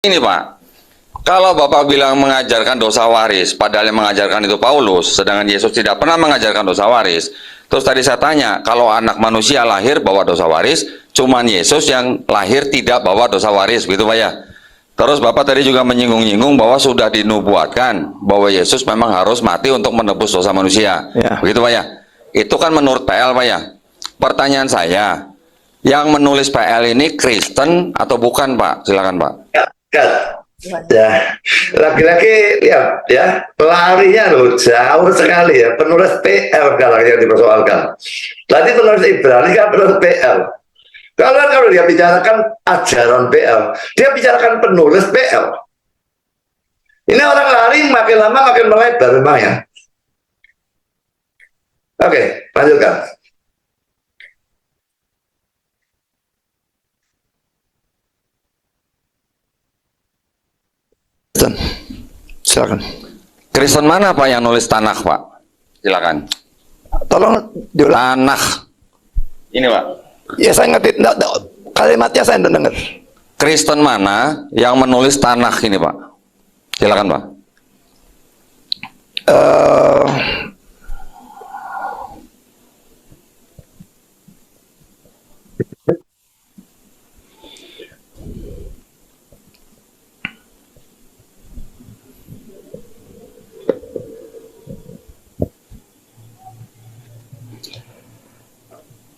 Ini Pak, kalau Bapak bilang mengajarkan dosa waris, padahal yang mengajarkan itu Paulus, sedangkan Yesus tidak pernah mengajarkan dosa waris. Terus tadi saya tanya, kalau anak manusia lahir bawa dosa waris, cuman Yesus yang lahir tidak bawa dosa waris, gitu Pak ya. Terus Bapak tadi juga menyinggung-nyinggung bahwa sudah dinubuatkan bahwa Yesus memang harus mati untuk menebus dosa manusia, Ya. begitu Pak ya. Itu kan menurut PL Pak ya. Pertanyaan saya, yang menulis PL ini Kristen atau bukan Pak? Silakan Pak. Kan, ya, lagi-lagi lihat ya, larinya loh jauh sekali ya. Penulis PL sekarang yang dipersoalkan. Tadi penulis Ibrani kan penulis PL. Kalau dia bicarakan ajaran PL, dia bicarakan penulis PL. Ini orang lari makin lama makin melebar memang ya. Oke, lanjutkan. Silakan. Kristen mana Pak yang nulis tanah Pak? Silakan. Tolong diulang. Tanah. Ini Pak. Ya saya ngerti. Kalimatnya saya tidak dengar. Kristen mana yang menulis tanah ini Pak? Silakan Pak.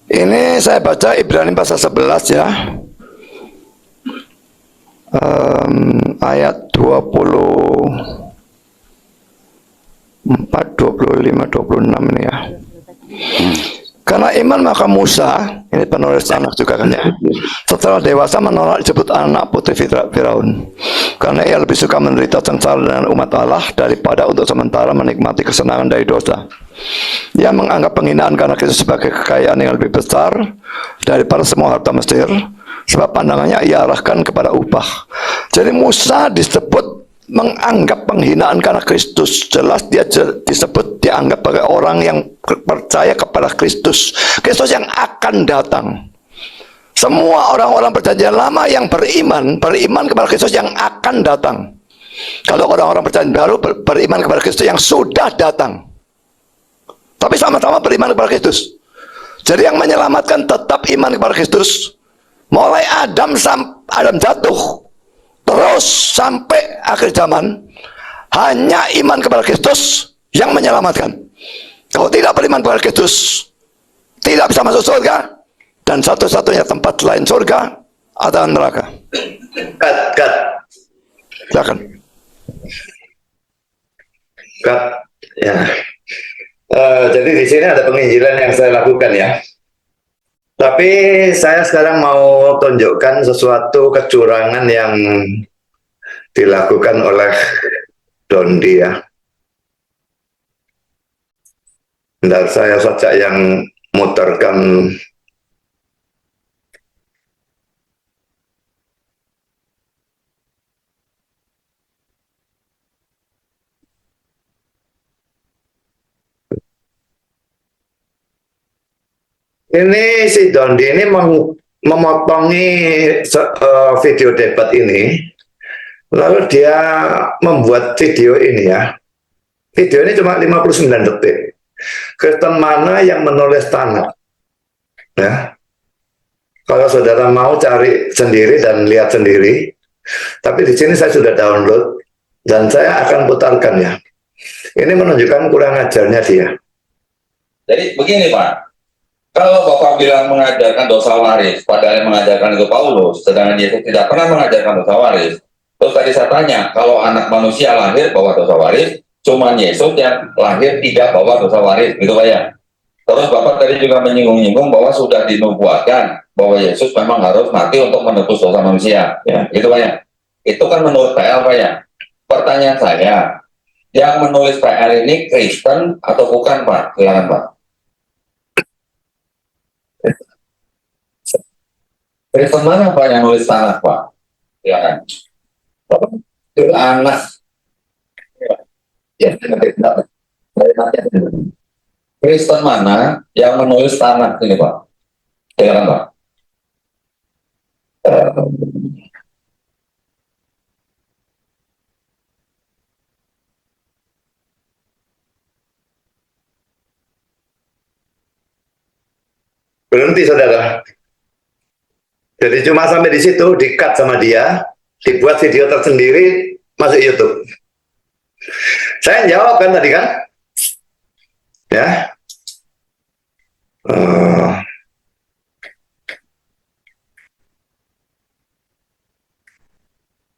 Ini saya baca Ibrani pasal 11 ya. Ayat 24, 25, 26 ini ya. Karena iman maka Musa, ini penulis anak juga kan ya, setelah dewasa menolak disebut anak putri Firaun. Karena ia lebih suka menderita sengsara dengan umat Allah daripada untuk sementara menikmati kesenangan dari dosa. Ia menganggap penghinaan karena Kristus sebagai kekayaan yang lebih besar daripada semua harta Mesir, sebab pandangannya ia arahkan kepada upah. Jadi Musa disebut menganggap penghinaan karena Kristus. Jelas dia disebut, dianggap sebagai orang yang percaya kepada Kristus, Kristus yang akan datang. Semua orang-orang perjanjian lama yang beriman kepada Kristus yang akan datang. Kalau orang-orang perjanjian baru beriman kepada Kristus yang sudah datang, tapi sama-sama beriman kepada Kristus. Jadi yang menyelamatkan tetap iman kepada Kristus. Mulai Adam jatuh terus sampai akhir zaman, hanya iman kepada Kristus yang menyelamatkan. Kalau tidak beriman kepada Kristus, tidak bisa masuk surga, dan satu-satunya tempat selain surga adalah neraka. Cut. Silakan. Cut. Ya. Jadi di sini ada penginjilan yang saya lakukan ya. Tapi saya sekarang mau tunjukkan sesuatu kecurangan yang dilakukan oleh Dondi ya. Bentar, saya saja yang muterkan. Ini si Dondi ini memotongi video debat ini, lalu dia membuat video ini ya. Video ini cuma 59 detik. Kristen mana yang menulis tanah? Ya. Kalau saudara mau cari sendiri dan lihat sendiri, tapi di sini saya sudah download dan saya akan putarkan ya. Ini menunjukkan kurang ajarnya dia. Jadi begini Pak. Kalau Bapak bilang mengajarkan dosa waris, padahal yang mengajarkan itu Paulus, sedangkan Yesus tidak pernah mengajarkan dosa waris. Terus tadi saya tanya, kalau anak manusia lahir bawa dosa waris, cuman Yesus yang lahir tidak bawa dosa waris, gitu Pak ya. Terus Bapak tadi juga menyinggung-nyinggung bahwa sudah dinubuatkan bahwa Yesus memang harus mati untuk menebus dosa manusia, ya, gitu Pak ya. Itu kan menurut PL Pak ya. Pertanyaan saya, yang menulis PL ini Kristen atau bukan Pak? Silakan Pak. Kristen mana Pak yang nulis tanah Pak? Silakan. Itu anak. Ya, Kristen mana yang menulis tanah ini Pak? Silakan Pak. Berhenti saudara. Jadi cuma sampai di situ, di-cut sama dia, dibuat video tersendiri, masuk YouTube. Saya jawab kan tadi kan, ya.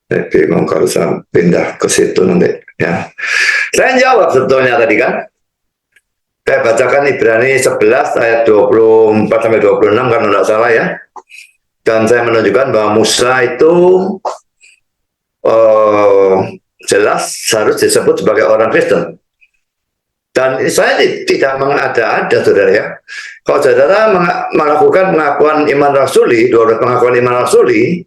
Jadi kalau saya pindah ke situ nanti, ya. Saya jawab sebetulnya tadi kan. Saya bacakan Ibrani 11 ayat 24 sampai 26 kalau tidak salah ya. Dan saya menunjukkan bahwa Musa itu jelas harus disebut sebagai orang Kristen. Dan saya tidak mengada-ada, saudara ya. Kalau saudara melakukan pengakuan iman rasuli, 12 pengakuan iman rasuli,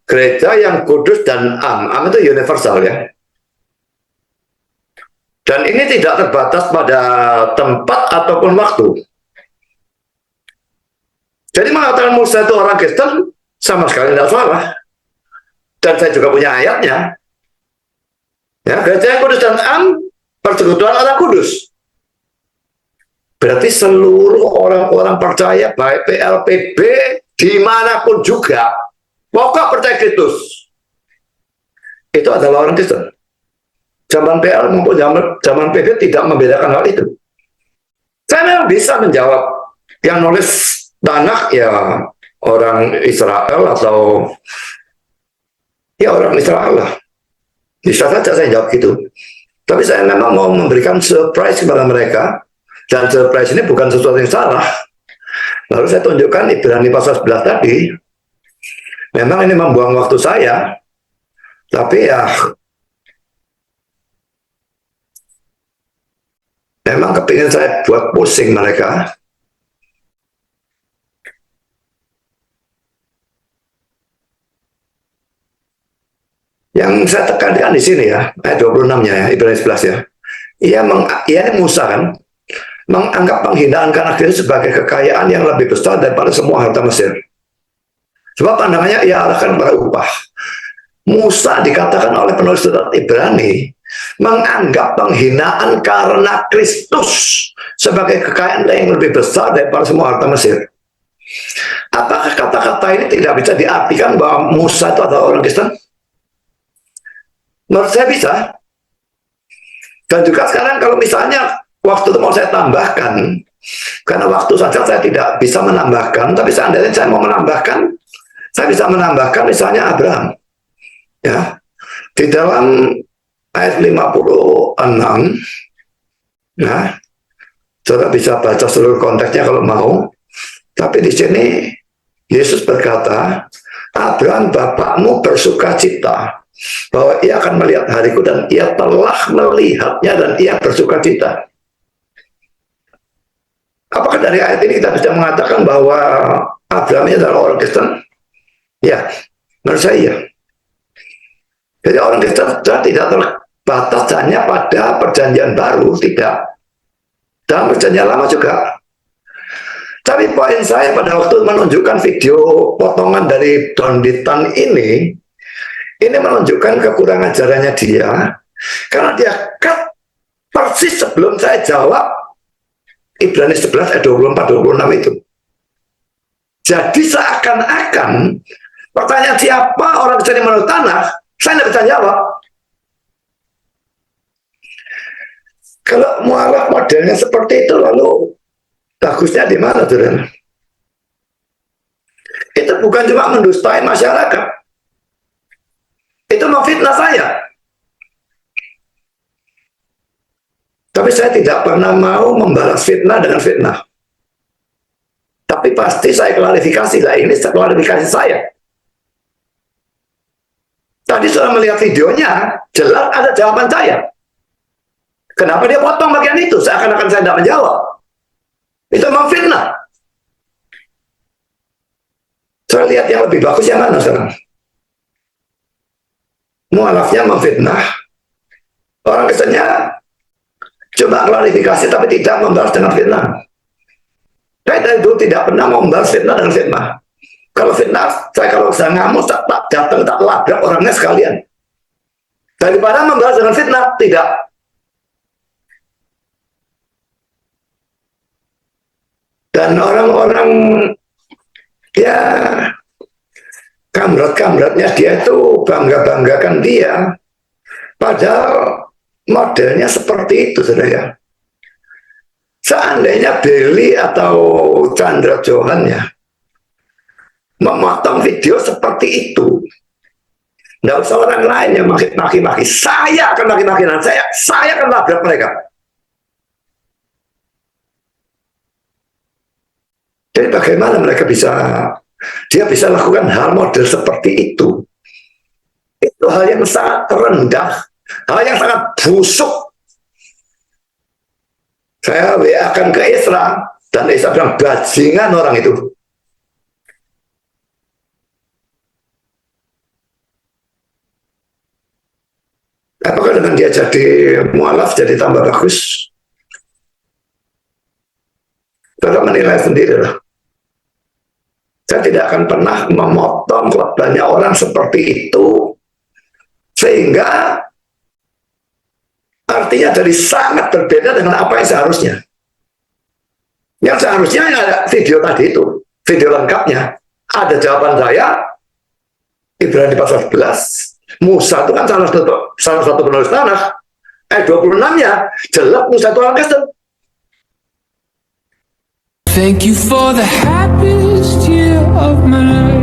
gereja yang kudus dan am itu universal ya. Dan ini tidak terbatas pada tempat ataupun waktu. Jadi mengatakan Musa itu orang Kristen sama sekali tidak salah. Dan saya juga punya ayatnya. Ya, gereja yang kudus dan am, persekutuan orang kudus. Berarti seluruh orang-orang percaya, baik PLPB, dimanapun juga, pokok percaya Kristus, itu adalah orang Kristen. Zaman PL maupun zaman PB tidak membedakan hal itu. Saya memang bisa menjawab. Yang nulis Tanakh ya orang Israel atau ya orang Israel lah. Bisa saja saya jawab gitu. Tapi saya memang mau memberikan surprise kepada mereka. Dan surprise ini bukan sesuatu yang salah. Lalu saya tunjukkan Ibrani pasal 11 tadi. Memang ini membuang waktu saya. Tapi ya memang kepingin saya buat pusing mereka. Yang saya tekankan di sini ya, ayat 26-nya ya, Ibrani 11 ya. Ia ini Musa kan, menganggap penghinaan karena Kristus sebagai kekayaan yang lebih besar daripada semua harta Mesir. Sebab pandangannya ia arahkan pada upah. Musa dikatakan oleh penulis surat Ibrani menganggap penghinaan karena Kristus sebagai kekayaan yang lebih besar daripada semua harta Mesir. Apakah kata-kata ini tidak bisa diartikan bahwa Musa itu adalah orang Kristen? Menurut saya bisa. Dan juga sekarang kalau misalnya waktu itu mau saya tambahkan, karena waktu saja saya tidak bisa menambahkan, tapi seandainya saya mau menambahkan, saya bisa menambahkan misalnya Abraham. Ya, di dalam ayat 56, nah, saudara bisa baca seluruh konteksnya kalau mau. Tapi di sini Yesus berkata, Abraham bapakmu bersuka cita bahwa ia akan melihat hariku dan ia telah melihatnya dan ia bersuka cita. Apakah dari ayat ini kita bisa mengatakan bahwa Abraham ini adalah orang Kristen? Ya, menurut saya ya. Jadi orang Kristen tidak terbatas hanya pada perjanjian baru, tidak. Dalam perjanjian lama juga. Tapi poin saya pada waktu menunjukkan video potongan dari Don Ditan ini menunjukkan kekurangan ajarannya dia, karena dia cut persis sebelum saya jawab Ibrani 11 ayat 24-26 itu. Jadi seakan-akan pertanyaan siapa orang Kristen menurut Tanakh, saya tidak bisa jawab. Kalau mualaf modelnya seperti itu, lalu bagusnya di mana, saudara? Itu bukan cuma mendustai masyarakat. Itu memfitnah saya. Tapi saya tidak pernah mau membalas fitnah dengan fitnah. Tapi pasti saya klarifikasi lah, ini klarifikasi saya. Tadi sudah melihat videonya, jelas ada jawaban saya. Kenapa dia potong bagian itu? Seakan-akan saya tidak menjawab. Itu memfitnah. Saya lihat yang lebih bagus yang mana sekarang? Mualafnya memfitnah, orang Kristennya coba klarifikasi tapi tidak membalas dengan fitnah. Saya dari dulu tidak pernah membalas fitnah dengan fitnah. Kalau fitnah, kalau saya ngamuk, tak datang, tak labrak orangnya sekalian. Daripada membalas dengan fitnah, tidak. Dan orang-orang ya kamrat-kamratnya dia itu bangga-banggakan dia. Padahal modelnya seperti itu, saudara. Seandainya Billy atau Chandra Johan ya memotong video seperti itu, nggak usah orang lain yang maki-maki, saya akan maki-maki dan saya akan labrak mereka. Jadi bagaimana mereka dia bisa lakukan hal model seperti itu? Itu hal yang sangat rendah, hal yang sangat busuk. Saya WA akan ke Isra, dan Isra bilang bajingan orang itu. Apakah dengan dia jadi mualaf, jadi tambah bagus? Saudara menilai sendiri lah. Saya tidak akan pernah memotong khotbahnya orang seperti itu, sehingga artinya dari sangat berbeda dengan apa yang seharusnya. Yang seharusnya ada video tadi itu, video lengkapnya. Ada jawaban saya, Ibrani pasal 11. Musa itu kan salah satu penulis tanah. 26-nya, jelas Musa itu orang Kristen. Thank you for the happiest year of my life.